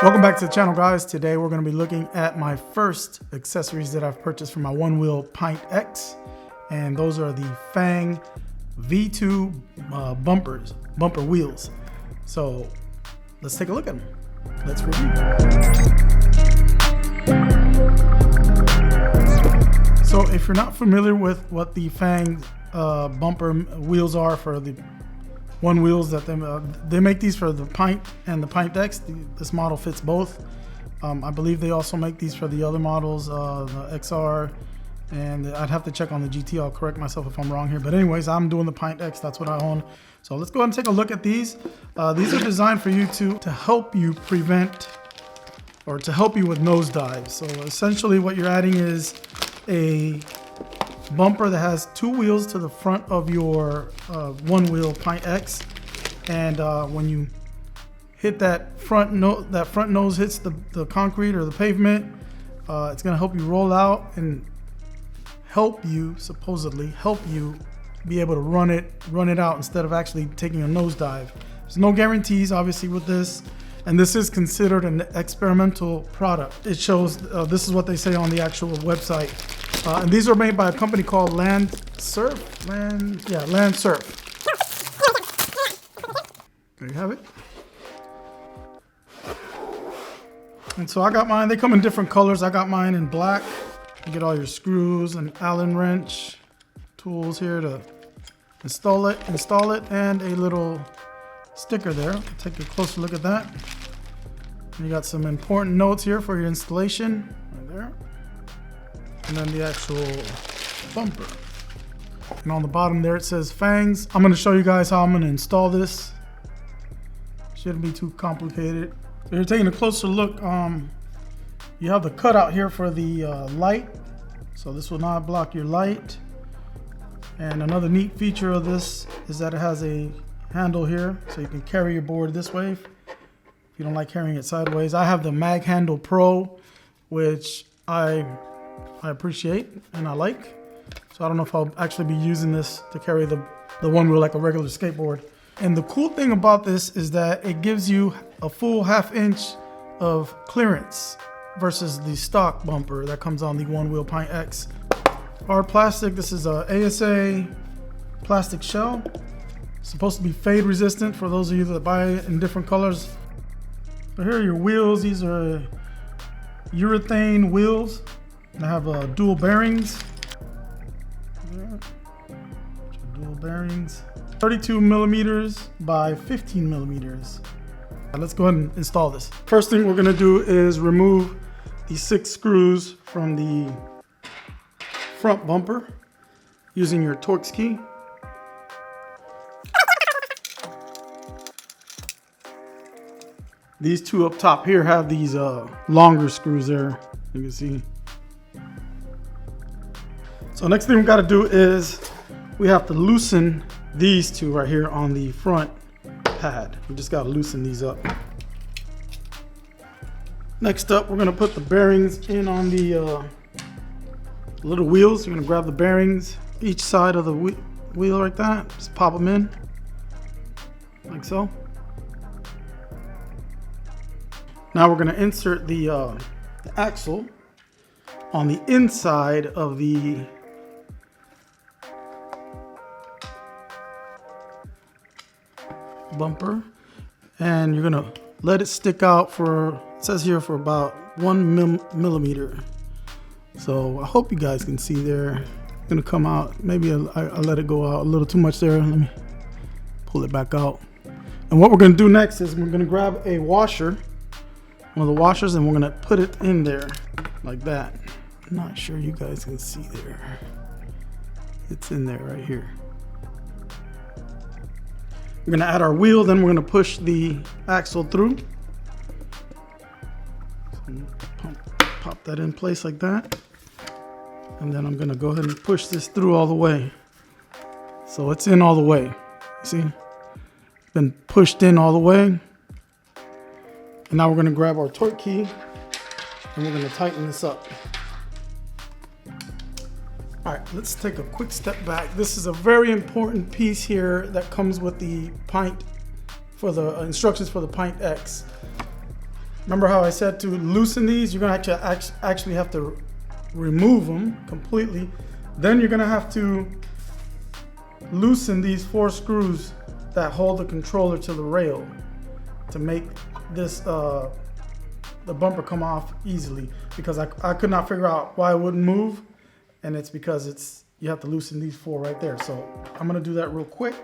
Welcome back to the channel, guys. Today we're going to be looking at my first accessories that I've purchased for my Onewheel Pint X, and those are the Fang V2 bumper wheels. So let's take a look at them. Let's review. So if you're not familiar with what the Fang bumper wheels are for the Onewheels, that they make these for the Pint and the Pint X. This model fits both. I believe they also make these for the other models, the XR, and I'd have to check on the GT. I'll correct myself if I'm wrong here. But anyways, I'm doing the Pint X. That's what I own. So let's go ahead and take a look at these. These are designed for you to help you prevent or to help you with nosedives. So essentially what you're adding is a bumper that has two wheels to the front of your Onewheel Pint X, and when you hit that front nose hits the concrete or the pavement, it's going to help you roll out and supposedly help you be able to run it out instead of actually taking a nosedive. There's no guarantees obviously with this, and this is considered an experimental product. It shows this is what they say on the actual website. And these are made by a company called Land Surf. Land Surf. There you have it. And so I got mine. They come in different colors. I got mine in black. You get all your screws and Allen wrench tools here to install it, and a little sticker there. Take a closer look at that. And you got some important notes here for your installation right there. And then the actual bumper. And on the bottom there it says Fangs. I'm going to show you guys how I'm going to install this. Shouldn't be too complicated. So you're taking a closer look. You have the cutout here for the light. So this will not block your light. And another neat feature of this is that it has a handle here, so you can carry your board this way if you don't like carrying it sideways. I have the Mag Handle Pro, which I appreciate and I like. So I don't know if I'll actually be using this to carry the Onewheel like a regular skateboard. And the cool thing about this is that it gives you a full ½ inch of clearance versus the stock bumper that comes on the Onewheel Pint X. Hard plastic. This is a ASA plastic shell. It's supposed to be fade resistant for those of you that buy it in different colors. So here are your wheels. These are urethane wheels. I have dual bearings. Dual bearings. 32 millimeters by 15 millimeters. Let's go ahead and install this. First thing we're going to do is remove these 6 screws from the front bumper using your Torx key. These two up top here have these longer screws there, you can see. So next thing we got to do is we have to loosen these two right here on the front pad. We just got to loosen these up. Next up, we're going to put the bearings in on the little wheels. You're going to grab the bearings each side of the wheel like that. Just pop them in like so. Now we're going to insert the axle on the inside of the bumper, and you're going to let it stick out for, it says here, for about 1 millimeter. So I hope you guys can see there. It's going to come out. Maybe I let it go out a little too much there. Let me pull it back out. And what we're going to do next is we're going to grab a washer, one of the washers, and we're going to put it in there like that. I'm not sure you guys can see there. It's in there right here. We're going to add our wheel, then we're going to push the axle through. So pop that in place like that. And then I'm going to go ahead and push this through all the way. So it's in all the way. See? Been pushed in all the way. And now we're going to grab our torque key and we're going to tighten this up. All right, let's take a quick step back. This is a very important piece here that comes with the Pint, for the instructions for the Pint X. Remember how I said to loosen these, you're gonna actually have to remove them completely. Then you're gonna have to loosen these 4 screws that hold the controller to the rail to make this the bumper come off easily, because I could not figure out why it wouldn't move, and it's because you have to loosen these 4 right there. So I'm gonna do that real quick.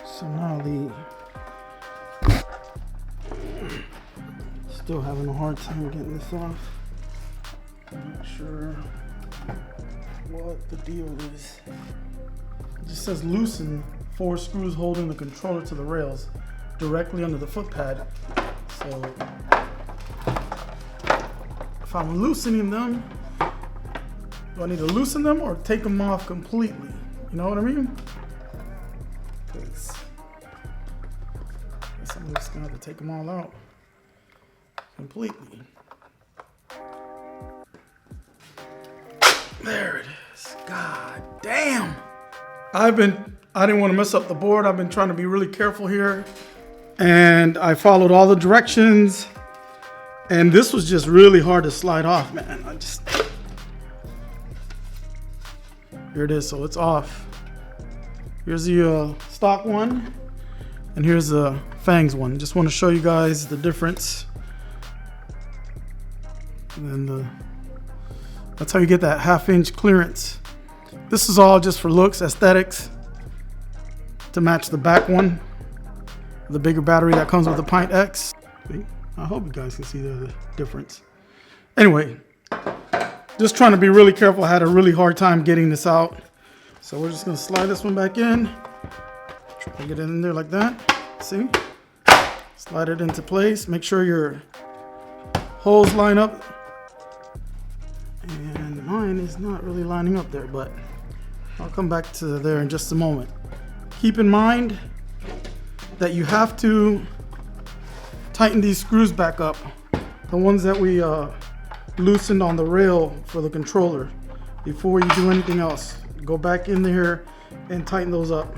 So now still having a hard time getting this off. I'm not sure what the deal is. It just says loosen 4 screws holding the controller to the rails directly under the foot pad. So if I'm loosening them, do I need to loosen them or take them off completely? You know what I mean? Because I guess I'm just gonna have to take them all out completely. There it is. God damn. I didn't want to mess up the board. I've been trying to be really careful here. And I followed all the directions. And this was just really hard to slide off, man. Here it is, so it's off. Here's the stock one. And here's the Fangs one. Just want to show you guys the difference. And then that's how you get that 1/2 inch clearance. This is all just for looks, aesthetics, to match the back one, the bigger battery that comes with the Pint X. See? I hope you guys can see the difference. Anyway, just trying to be really careful. I had a really hard time getting this out. So we're just gonna slide this one back in. Try to get it in there like that. See? Slide it into place. Make sure your holes line up. And mine is not really lining up there, but I'll come back to there in just a moment. Keep in mind that you have to tighten these screws back up. The ones that we loosened on the rail for the controller, before you do anything else. Go back in there and tighten those up.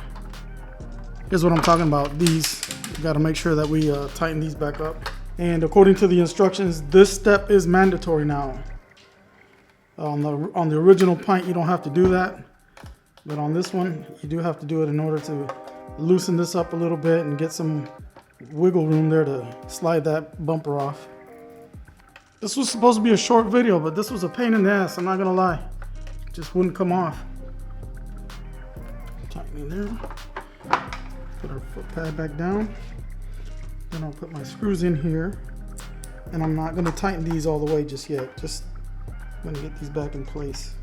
Here's what I'm talking about. These, you gotta make sure that we tighten these back up. And according to the instructions, this step is mandatory now. On the original Pint, you don't have to do that. But on this one, you do have to do it in order to loosen this up a little bit and get some wiggle room there to slide that bumper off. This was supposed to be a short video, but this was a pain in the ass, I'm not gonna lie. It just wouldn't come off. Tighten in there. Put our foot pad back down. Then I'll put my screws in here. And I'm not gonna tighten these all the way just yet. Just I'm gonna get these back in place.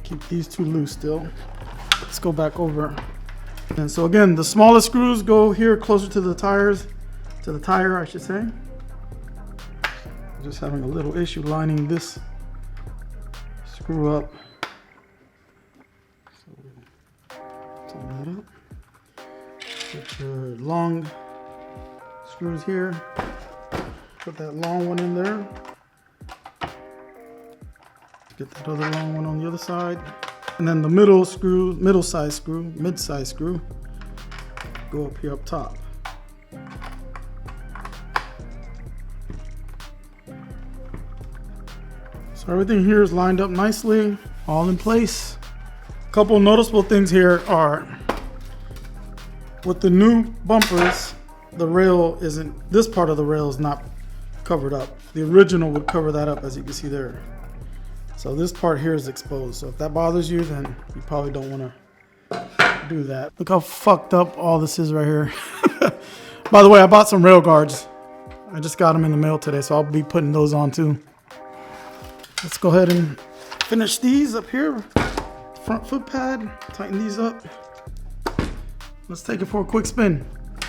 Keep these 2 loose still. Let's go back over. And so again, the smallest screws go here closer to the tires, to the tire, I should say. Just having a little issue lining this screw up. So tighten that up. Put your long screws here. Put that long one in there. Get that other long one on the other side. And then the middle screw, mid-size screw, go up here up top. So everything here is lined up nicely, all in place. A couple noticeable things here are, with the new bumpers, the rail isn't, this part of the rail is not covered up. The original would cover that up, as you can see there. So this part here is exposed. So if that bothers you, then you probably don't want to do that. Look how fucked up all this is right here. By the way, I bought some rail guards. I just got them in the mail today, so I'll be putting those on too. Let's go ahead and finish these up here. Front foot pad, tighten these up. Let's take it for a quick spin.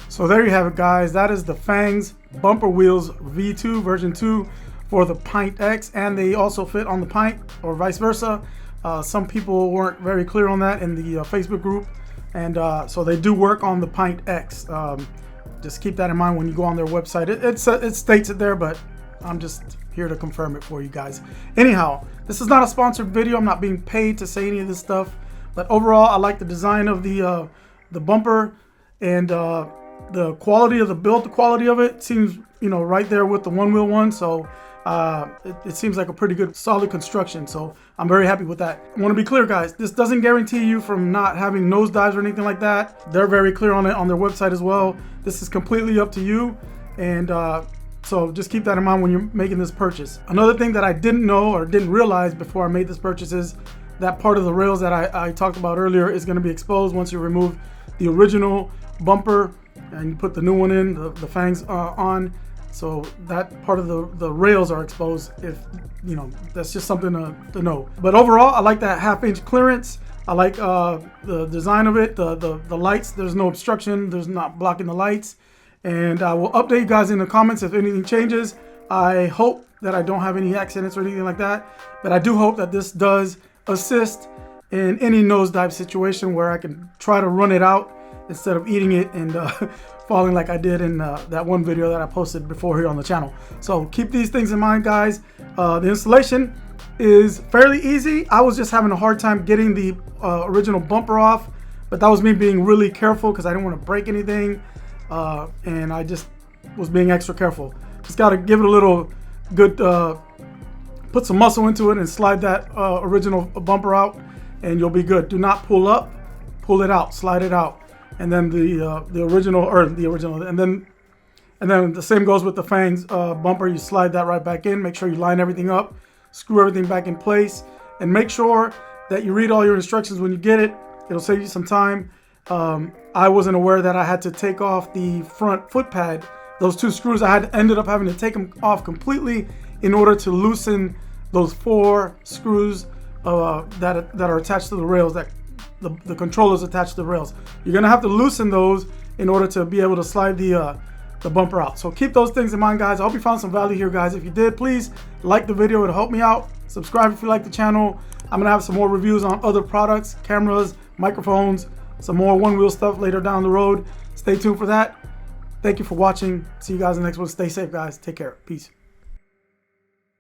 So there you have it, guys. That is the Fangs bumper wheels V2 version 2 for the Pint X, and they also fit on the Pint, or vice versa. Some people weren't very clear on that in the Facebook group, and so they do work on the Pint X. Just keep that in mind when you go on their website. It states it there, but I'm just here to confirm it for you guys. Anyhow, this is not a sponsored video. I'm not being paid to say any of this stuff, But overall, I like the design of the bumper, and the quality of the build. The quality of it seems, you know, right there with the Onewheel one. So it seems like a pretty good, solid construction. So I'm very happy with that. I want to be clear, guys. This doesn't guarantee you from not having nosedives or anything like that. They're very clear on it on their website as well. This is completely up to you, and so just keep that in mind when you're making this purchase. Another thing that I didn't know or didn't realize before I made this purchase is that part of the rails that I talked about earlier is going to be exposed once you remove the original bumper and you put the new one in, the Fangs on. So that part of the rails are exposed. If you know, that's just something to know. But overall, I like that 1/2-inch clearance. I like the design of it, the lights. There's no obstruction. There's not blocking the lights. And I will update you guys in the comments if anything changes. I hope that I don't have any accidents or anything like that. But I do hope that this does assist in any nosedive situation where I can try to run it out instead of eating it and falling like I did in that one video that I posted before here on the channel. So keep these things in mind, guys. The installation is fairly easy. I was just having a hard time getting the original bumper off, but that was me being really careful because I didn't want to break anything, and I just was being extra careful. Just got to give it a little good, put some muscle into it and slide that original bumper out, and you'll be good. Do not pull up, pull it out, slide it out. And then the original, and then the same goes with the Fangs bumper. You slide that right back in. Make sure you line everything up, screw everything back in place, and make sure that you read all your instructions when you get it. It'll save you some time. I wasn't aware that I had to take off the front foot pad. Those 2 screws, ended up having to take them off completely in order to loosen those 4 screws that are attached to the rails, that the controllers attached to the rails. You're gonna have to loosen those in order to be able to slide the bumper out. So keep those things in mind, guys. I hope you found some value here, guys. If you did, please like the video. It'll help me out. Subscribe if you like the channel. I'm gonna have some more reviews on other products, cameras, microphones, some more Onewheel stuff later down the road. Stay tuned for that. Thank you for watching. See you guys in the next one. Stay safe, guys. Take care. Peace.